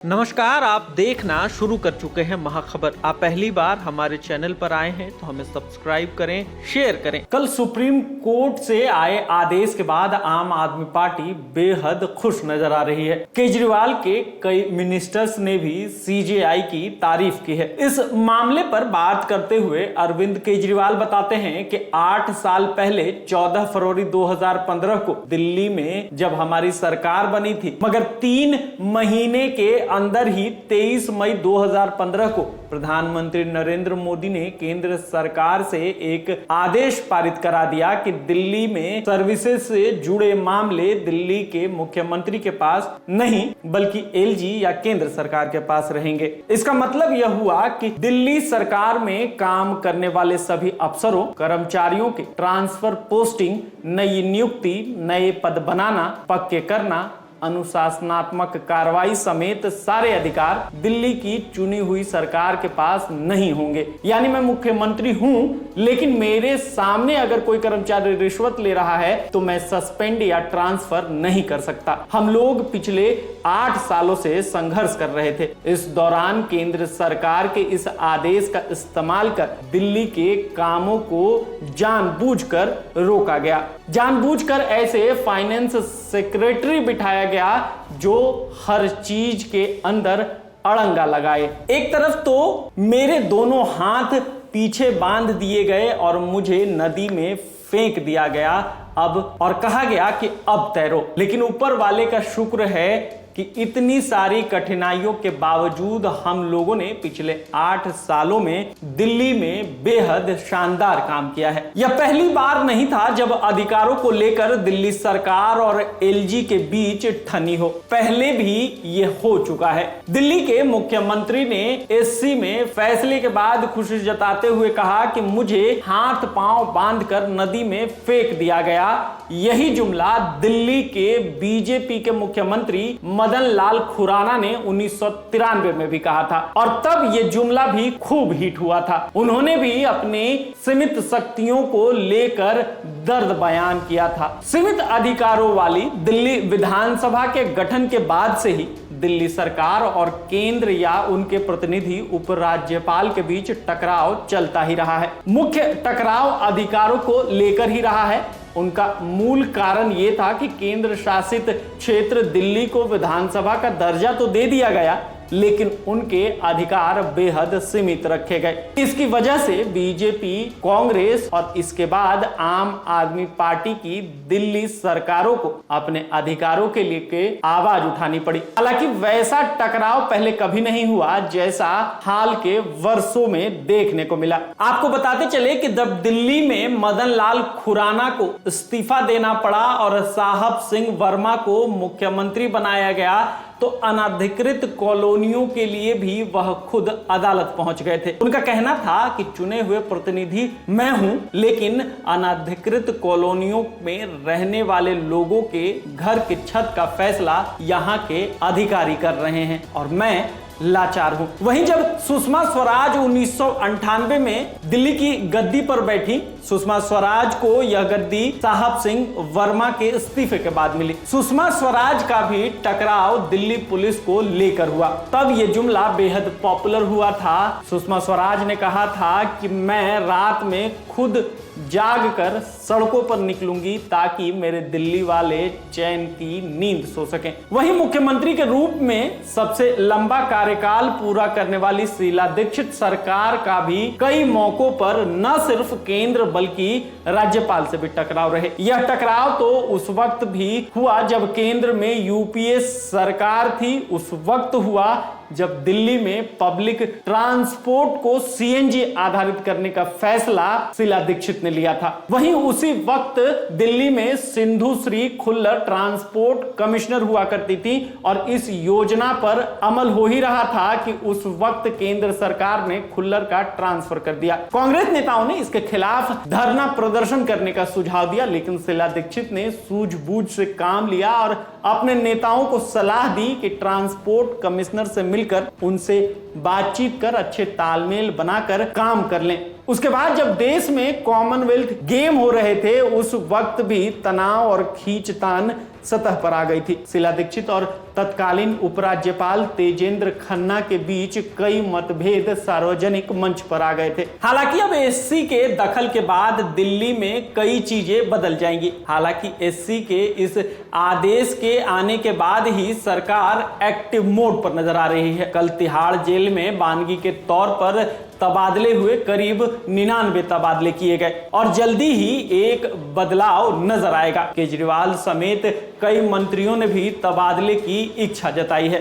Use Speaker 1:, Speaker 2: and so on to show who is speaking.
Speaker 1: नमस्कार, आप देखना शुरू कर चुके हैं महाखबर। आप पहली बार हमारे चैनल पर आए हैं तो हमें सब्सक्राइब करें, शेयर करें। कल सुप्रीम कोर्ट से आए आदेश के बाद आम आदमी पार्टी बेहद खुश नजर आ रही है। केजरीवाल के कई मिनिस्टर्स ने भी सीजेआई की तारीफ की है। इस मामले पर बात करते हुए अरविंद केजरीवाल बताते हैं कि 8 साल पहले 14 फरवरी 2015 को दिल्ली में जब हमारी सरकार बनी थी, मगर 3 महीने के अंदर ही 23 मई 2015 को प्रधानमंत्री नरेंद्र मोदी ने केंद्र सरकार से एक आदेश पारित करा दिया कि दिल्ली में सर्विसेज से जुड़े मामले दिल्ली के मुख्यमंत्री के पास नहीं बल्कि एलजी या केंद्र सरकार के पास रहेंगे। इसका मतलब यह हुआ कि दिल्ली सरकार में काम करने वाले सभी अफसरों, कर्मचारियों के ट्रांसफर, पोस्टिंग, नई नियुक्ति, नए पद बनाना, पक्के करना, अनुशासनात्मक कार्रवाई समेत सारे अधिकार दिल्ली की चुनी हुई सरकार के पास नहीं होंगे। यानी मैं मुख्यमंत्री हूं, लेकिन मेरे सामने अगर कोई कर्मचारी रिश्वत ले रहा है तो मैं सस्पेंड या ट्रांसफर नहीं कर सकता। हम लोग पिछले 8 सालों से संघर्ष कर रहे थे। इस दौरान केंद्र सरकार के इस आदेश का इस्तेमाल कर दिल्ली के कामों को जानबूझकर रोका गया। जानबूझकर ऐसे फाइनेंस सेक्रेटरी बिठाया गया जो हर चीज के अंदर अड़ंगा लगाए। एक तरफ तो मेरे दोनों हाथ पीछे बांध दिए गए और मुझे नदी में फेंक दिया गया और कहा गया कि अब तैरो। लेकिन ऊपर वाले का शुक्र है कि इतनी सारी कठिनाइयों के बावजूद हम लोगों ने पिछले 8 सालों में दिल्ली में बेहद शानदार काम किया है। यह पहली बार नहीं था जब अधिकारों को लेकर दिल्ली सरकार और एलजी के बीच ठनी हो। पहले भी यह हो चुका है। दिल्ली के मुख्यमंत्री ने एससी में फैसले के बाद खुशी जताते हुए कहा कि मुझे हाथ पांव बांधकर नदी में फेंक दिया गया। यही जुमला दिल्ली के बीजेपी के मुख्यमंत्री मदन लाल खुराना ने 1993 में भी कहा था और तब यह जुमला भी खूब हिट हुआ था। उन्होंने भी अपनी सीमित शक्तियों को लेकर दर्द बयान किया था। सीमित अधिकारों वाली दिल्ली विधानसभा के गठन के बाद से ही दिल्ली सरकार और केंद्र या उनके प्रतिनिधि उपराज्यपाल के बीच टकराव चलता ही रहा है। मुख्य टकराव अधिकारों को लेकर ही रहा है। उनका मूल कारण यह था कि केंद्र शासित क्षेत्र दिल्ली को विधानसभा का दर्जा तो दे दिया गया, लेकिन उनके अधिकार बेहद सीमित रखे गए। इसकी वजह से बीजेपी, कांग्रेस और इसके बाद आम आदमी पार्टी की दिल्ली सरकारों को अपने अधिकारों के लिए आवाज उठानी पड़ी। हालांकि वैसा टकराव पहले कभी नहीं हुआ जैसा हाल के वर्षों में देखने को मिला। आपको बताते चले कि जब दिल्ली में मदन लाल खुराना को इस्तीफा देना पड़ा और साहब सिंह वर्मा को मुख्यमंत्री बनाया गया तो अनधिकृत कॉलोनियों के लिए भी वह खुद अदालत पहुंच गए थे। उनका कहना था कि चुने हुए प्रतिनिधि मैं हूं, लेकिन अनधिकृत कॉलोनियों में रहने वाले लोगों के घर की छत का फैसला यहां के अधिकारी कर रहे हैं और मैं लाचार हूं। वहीं जब सुषमा स्वराज 1998 में दिल्ली की गद्दी पर बैठी, सुषमा स्वराज को यह गद्दी साहब सिंह वर्मा के इस्तीफे के बाद मिली। सुषमा स्वराज का भी टकराव दिल्ली पुलिस को लेकर हुआ। तब यह जुमला बेहद पॉपुलर हुआ था। सुषमा स्वराज ने कहा था कि मैं रात में खुद जाग कर सड़कों पर निकलूंगी ताकि मेरे दिल्ली वाले चैन की नींद सो सकें। वहीं मुख्यमंत्री के रूप में सबसे लंबा कार्यकाल पूरा करने वाली शीला दीक्षित सरकार का भी कई मौकों पर न सिर्फ केंद्र बल्कि राज्यपाल से भी टकराव रहे। यह टकराव तो उस वक्त भी हुआ जब केंद्र में यूपीए सरकार थी। उस वक्त हुआ जब दिल्ली में पब्लिक ट्रांसपोर्ट को सीएनजी आधारित करने का फैसला शीला दीक्षित ने लिया था। वहीं उसी वक्त दिल्ली में सिंधु श्री खुल्लर ट्रांसपोर्ट कमिश्नर हुआ करती थी और इस योजना पर अमल हो ही रहा था कि उस वक्त केंद्र सरकार ने खुल्लर का ट्रांसफर कर दिया। कांग्रेस नेताओं ने इसके खिलाफ धरना प्रदर्शन करने का सुझाव दिया, लेकिन शीला दीक्षित ने सूझबूझ से काम लिया और अपने नेताओं को सलाह दी कि ट्रांसपोर्ट कमिश्नर से मिलकर उनसे बातचीत कर अच्छे तालमेल बनाकर काम कर लें। उसके बाद जब देश में कॉमनवेल्थ गेम हो रहे थे, उस वक्त भी तनाव और खींचतान सतह पर आ गई थी। शीला दीक्षित और तत्कालीन उपराज्यपाल तेजेंद्र खन्ना के बीच कई मतभेद सार्वजनिक मंच पर आ गए थे। हालांकि अब एससी के दखल के बाद दिल्ली में कई चीजें बदल जाएंगी। हालांकि एससी के इस आदेश के आने के बाद ही सरकार एक्टिव मोड पर नजर आ रही है। कल तिहाड़ जेल में बानगी के तौर पर तबादले हुए करीब 99 तबादले किए गए और जल्दी ही एक बदलाव नजर आएगा। केजरीवाल समेत कई मंत्रियों ने भी तबादले की इच्छा जताई है।